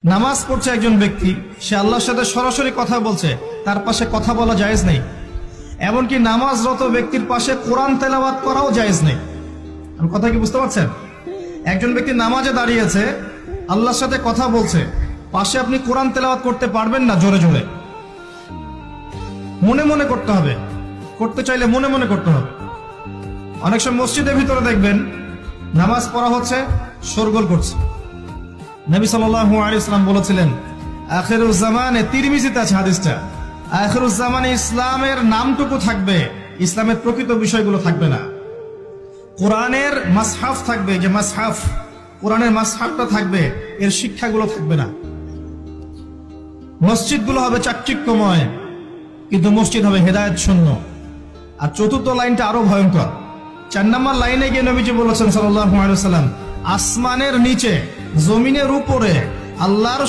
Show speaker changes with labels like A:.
A: নামাজ পড়ছে একজন ব্যক্তি, সে আল্লাহর সাথে সরাসরি কথা বলছে, তার পাশে কথা বলা জায়েজ নেই। এমনকি নামাজরত ব্যক্তির পাশে কোরআন তেলাওয়াত করাও জায়েজ নেই। আমি কথা কি বুঝতে পারছেন? একজন ব্যক্তি নামাজে দাঁড়িয়েছে, আল্লাহর সাথে কথা বলছে, পাশে আপনি কোরআন তেলাওয়াত করতে পারবেন না জোরে জোরে। মনে মনে করতে হবে, করতে চাইলে মনে মনে করতে হবে। অনেক সময় মসজিদের ভিতরে দেখবেন নামাজ পড়া হচ্ছে, শোরগোল করছে। নবী সাল্লাল্লাহু আলাইহি ওয়াসাল্লাম বলেছিলেন, আখিরুজ জামানে, তিরমিজিতে আছে হাদিসটা, আখিরুজ জামানে ইসলামের নামটুকু থাকবে, ইসলামের প্রকৃত বিষয়গুলো থাকবে না। কোরআনের মাসহাফ থাকবে, যে মাসহাফ, কোরআনের মাসহাফটা থাকবে, এর শিক্ষাগুলো থাকবে না। মসজিদগুলো হবে চাকচিক্যময়, কিন্তু মসজিদ হবে হেদায়েত শূন্য। আর চতুর্থ লাইনটা আরো ভয়ঙ্কর। 4 নম্বর লাইনে গিয়ে নবীজি বলেছেন সাল্লাল্লাহু আলাইহি ওয়াসাল্লাম, আসমানের নিচে, জমিনের উপরে আল্লাহর